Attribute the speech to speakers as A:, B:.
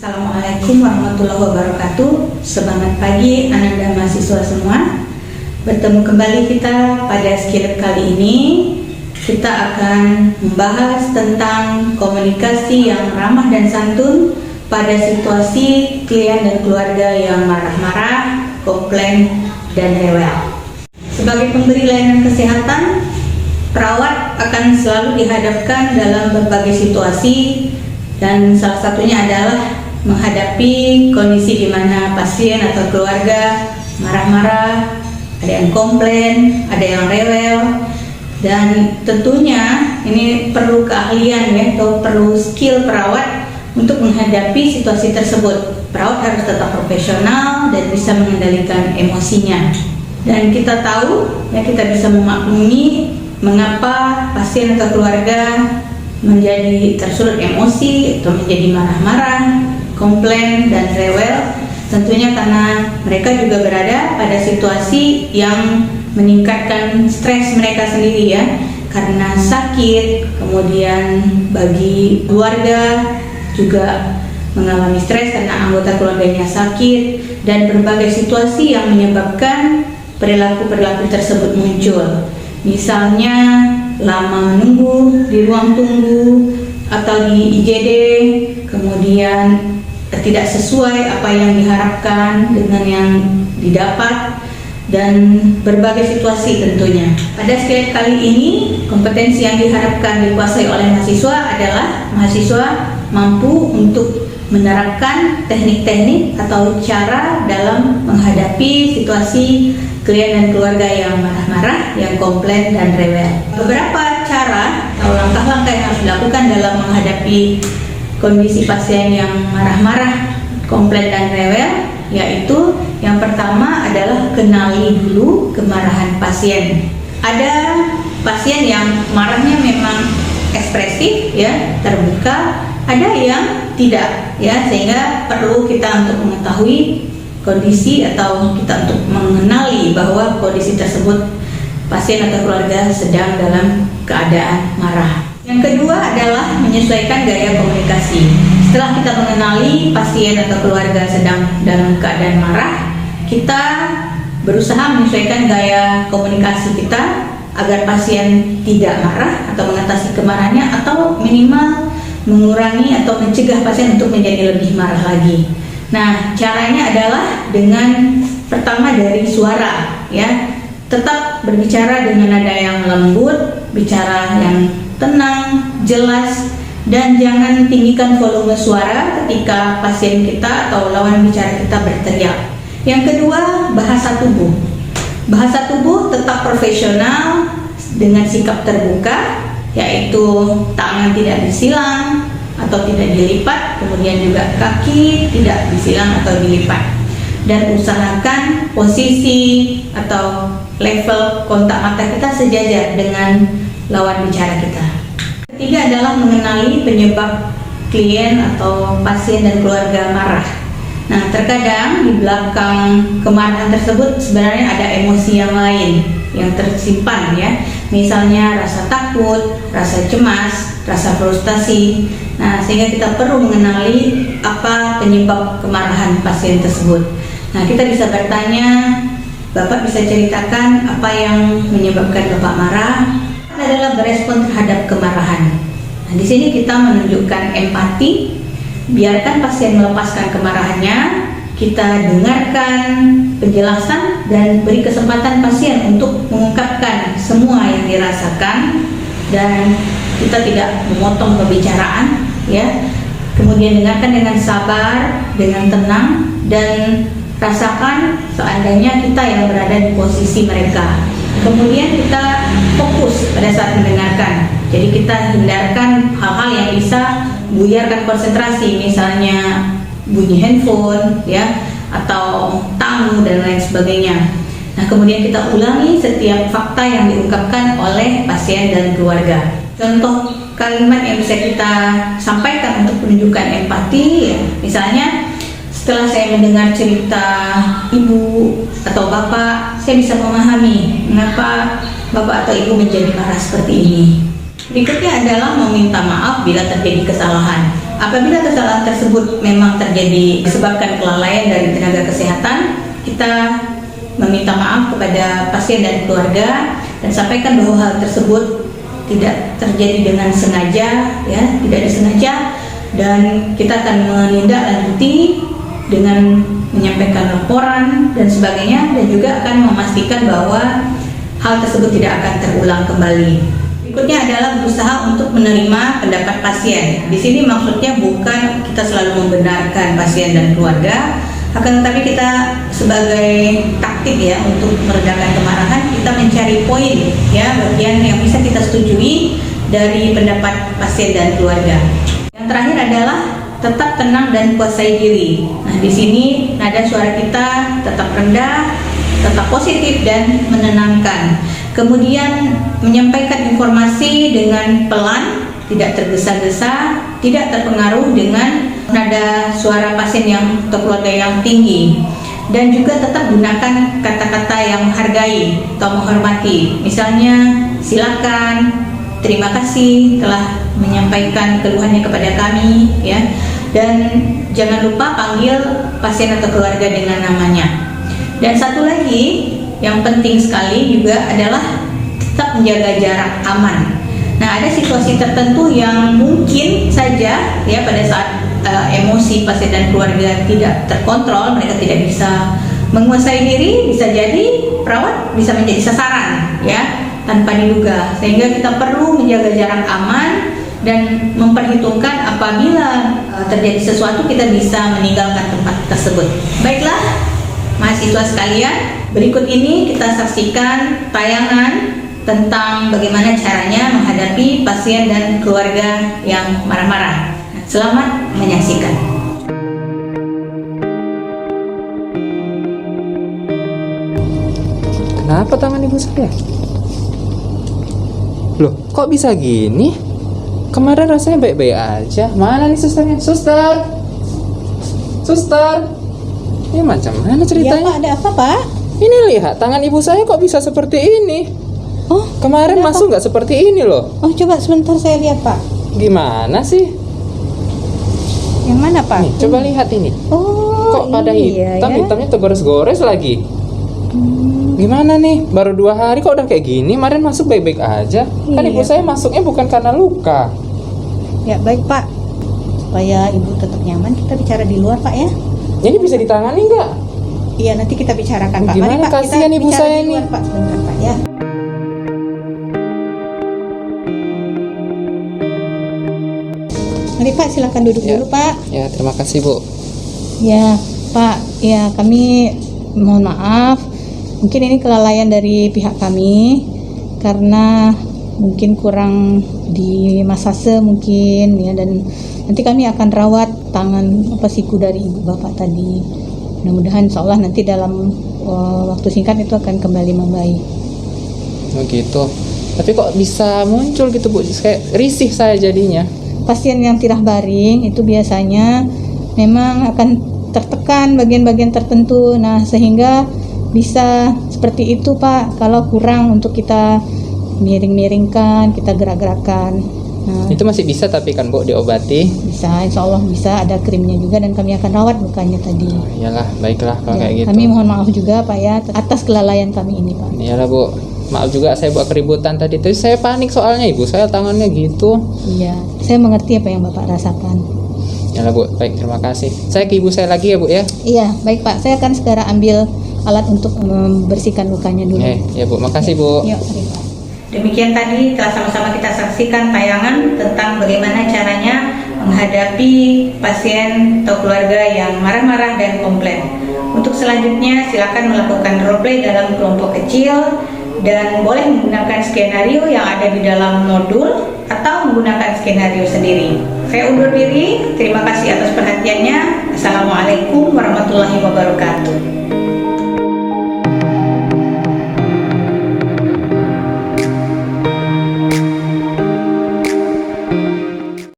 A: Assalamualaikum warahmatullahi wabarakatuh. Semangat pagi Ananda mahasiswa semua. Bertemu kembali kita pada skillab kali ini. Kita akan membahas tentang komunikasi yang ramah dan santun pada situasi klien dan keluarga yang marah-marah, komplain, dan rewel. Sebagai pemberi layanan kesehatan, perawat akan selalu dihadapkan dalam berbagai situasi, dan salah satunya adalah menghadapi kondisi di mana pasien atau keluarga marah-marah, ada yang komplain, ada yang rewel, dan tentunya ini perlu keahlian ya, atau perlu skill perawat untuk menghadapi situasi tersebut. Perawat harus tetap profesional dan bisa mengendalikan emosinya. Dan kita tahu ya, kita bisa memaklumi mengapa pasien atau keluarga menjadi tersulut emosi atau menjadi marah-marah, komplain, dan rewel. Tentunya karena mereka juga berada pada situasi yang meningkatkan stres mereka sendiri ya, karena sakit, kemudian bagi keluarga juga mengalami stres karena anggota keluarganya sakit, dan berbagai situasi yang menyebabkan perilaku-perilaku tersebut muncul. Misalnya lama menunggu di ruang tunggu atau di IGD, kemudian tidak sesuai apa yang diharapkan dengan yang didapat, dan berbagai situasi tentunya. Pada skillab kali ini, kompetensi yang diharapkan dikuasai oleh mahasiswa adalah mahasiswa mampu untuk menerapkan teknik-teknik atau cara dalam menghadapi situasi klien dan keluarga yang marah-marah, yang komplain, dan rewel. Beberapa cara atau langkah-langkah yang harus dilakukan dalam menghadapi kondisi pasien yang marah-marah, komplain, dan rewel, yaitu yang pertama adalah kenali dulu kemarahan pasien. Ada pasien yang marahnya memang ekspresif ya, terbuka, ada yang tidak ya, sehingga perlu kita untuk mengetahui kondisi atau kita untuk mengenali bahwa kondisi tersebut pasien atau keluarga sedang dalam keadaan marah. Yang kedua adalah menyesuaikan gaya komunikasi. Setelah kita mengenali pasien atau keluarga sedang dalam keadaan marah, kita berusaha menyesuaikan gaya komunikasi kita agar pasien tidak marah atau mengatasi kemarahannya, atau minimal mengurangi atau mencegah pasien untuk menjadi lebih marah lagi. Nah, caranya adalah dengan pertama dari suara ya. Tetap berbicara dengan nada yang lembut, bicara yang tenang, jelas, dan jangan tinggikan volume suara ketika pasien kita atau lawan bicara kita berteriak. Yang kedua, bahasa tubuh. Bahasa tubuh tetap profesional dengan sikap terbuka, yaitu tangan tidak disilang atau tidak dilipat, kemudian juga kaki tidak disilang atau dilipat, dan usahakan posisi atau level kontak mata kita sejajar dengan lawan bicara kita. Ketiga adalah mengenali penyebab klien atau pasien dan keluarga marah. Nah, terkadang di belakang kemarahan tersebut sebenarnya ada emosi yang lain yang tersimpan ya. Misalnya rasa takut, rasa cemas, rasa frustasi. Nah, sehingga kita perlu mengenali apa penyebab kemarahan pasien tersebut. Nah, kita bisa bertanya, Bapak bisa ceritakan apa yang menyebabkan Bapak marah? Adalah berespon terhadap kemarahan. Nah, di sini kita menunjukkan empati, biarkan pasien melepaskan kemarahannya, kita dengarkan penjelasan dan beri kesempatan pasien untuk mengungkapkan semua yang dirasakan, dan kita tidak memotong pembicaraan ya. Kemudian dengarkan dengan sabar, dengan tenang, dan rasakan seandainya kita yang berada di posisi mereka. Kemudian kita fokus pada saat mendengarkan. Jadi kita hindarkan hal-hal yang bisa buyarkan konsentrasi, misalnya bunyi handphone ya, atau tamu dan lain sebagainya. Nah, kemudian kita ulangi setiap fakta yang diungkapkan oleh pasien dan keluarga. Contoh kalimat yang bisa kita sampaikan untuk menunjukkan empati ya, misalnya, setelah saya mendengar cerita ibu atau bapak, saya bisa memahami mengapa bapak atau ibu menjadi marah seperti ini. Berikutnya adalah meminta maaf bila terjadi kesalahan. apabila kesalahan tersebut memang terjadi disebabkan kelalaian dari tenaga kesehatan, kita meminta maaf kepada pasien dan keluarga dan sampaikan bahwa hal tersebut tidak terjadi dengan sengaja, ya, tidak disengaja, dan kita akan menindaklanjuti dengan menyampaikan laporan dan sebagainya, dan juga akan memastikan bahwa hal tersebut tidak akan terulang kembali. Berikutnya adalah berusaha untuk menerima pendapat pasien. Di sini maksudnya bukan kita selalu membenarkan pasien dan keluarga, akan tetapi kita sebagai taktik ya untuk meredakan kemarahan, kita mencari poin ya, bagian yang bisa kita setujui dari pendapat pasien dan keluarga. Yang terakhir adalah tetap tenang dan kuasai diri. Nah, di sini nada suara kita tetap rendah, tetap positif dan menenangkan. Kemudian menyampaikan informasi dengan pelan, tidak tergesa-gesa, tidak terpengaruh dengan nada suara pasien yang atau keluarga yang tinggi. Dan juga tetap gunakan kata-kata yang menghargai atau menghormati. Misalnya, silakan, terima kasih telah menyampaikan keluhannya kepada kami, ya. Dan jangan lupa panggil pasien atau keluarga dengan namanya. Dan satu lagi yang penting sekali juga adalah tetap menjaga jarak aman. Nah, ada situasi tertentu yang mungkin saja ya pada saat emosi pasien dan keluarga tidak terkontrol, mereka tidak bisa menguasai diri, bisa jadi perawat bisa menjadi sasaran ya tanpa diduga, sehingga kita perlu menjaga jarak aman dan memperhitungkan apabila terjadi sesuatu kita bisa meninggalkan tempat tersebut. Baiklah mahasiswa sekalian, berikut ini kita saksikan tayangan tentang bagaimana caranya menghadapi pasien dan keluarga yang marah-marah. Selamat menyaksikan.
B: Kenapa tangan ibu saya? Loh, kok bisa gini? Kemarin rasanya baik-baik aja. Mana nih susternya? Suster! Suster! Ini macam mana ceritanya?
C: Ya Pak, ada apa Pak?
B: Ini lihat, tangan ibu saya kok bisa seperti ini?
C: Oh,
B: Kemarin masuk nggak seperti ini loh.
C: Oh, coba sebentar saya lihat Pak.
B: Gimana sih?
C: Yang mana Pak?
B: Nih, coba lihat ini.
C: Oh,
B: Kok pada
C: iya,
B: hitam,
C: ya.
B: hitamnya tergores-gores lagi. Gimana nih? Baru 2 hari kok udah kayak gini? Kemarin masuk baik-baik aja. Kan
C: Iya.
B: ibu saya masuknya bukan karena luka.
C: Ya baik Pak. Supaya ibu tetap nyaman, kita bicara di luar Pak ya.
B: Ini bisa ditangani nggak?
C: Iya, nanti kita bicarakan Pak.
B: Gimana,
C: Mari Pak, kita
B: kasihan ibu
C: bicara
B: saya
C: di luar
B: nih.
C: Pak, sebentar Pak ya. Mari Pak, silakan duduk
B: Ya.
C: dulu Pak.
B: Ya, terima kasih Bu.
C: Ya Pak, ya kami mohon maaf. Mungkin ini kelalaian dari pihak kami karena mungkin kurang di masase mungkin ya, dan nanti kami akan rawat tangan siku dari ibu bapak tadi. Mudah-mudahan insya Allah nanti dalam waktu singkat itu akan kembali membaik.
B: Oh gitu. Tapi kok bisa muncul gitu Bu? Kayak risih saya jadinya.
C: Pasien yang tirah baring itu biasanya memang akan tertekan bagian-bagian tertentu. Nah, sehingga bisa seperti itu Pak, kalau kurang untuk kita miring-miringkan, kita gerak-gerakan. Nah,
B: Itu masih bisa tapi kan Bu diobati?
C: bisa, insya Allah bisa, ada krimnya juga dan kami akan rawat lukanya tadi.
B: Iyalah, baiklah kalau
C: Ya,
B: kayak gitu.
C: kami mohon maaf juga Pak ya atas kelalaian kami ini Pak.
B: Iyalah Bu. Maaf juga saya buat keributan tadi. Tapi saya panik soalnya ibu saya tangannya gitu.
C: Iya, saya mengerti apa yang Bapak rasakan.
B: Iyalah Bu, baik terima kasih. Saya ke ibu saya lagi ya Bu ya.
C: Iya, baik Pak, saya akan segera ambil alat untuk membersihkan lukanya dulu.
B: Ya Bu, makasih Bu.
C: Yuk, mari Pak.
A: Demikian tadi telah sama-sama kita saksikan tayangan tentang bagaimana caranya menghadapi pasien atau keluarga yang marah-marah dan komplain. Untuk selanjutnya silakan melakukan roleplay dalam kelompok kecil dan boleh menggunakan skenario yang ada di dalam modul atau menggunakan skenario sendiri. Saya undur diri, terima kasih atas perhatiannya. Assalamualaikum warahmatullahi wabarakatuh.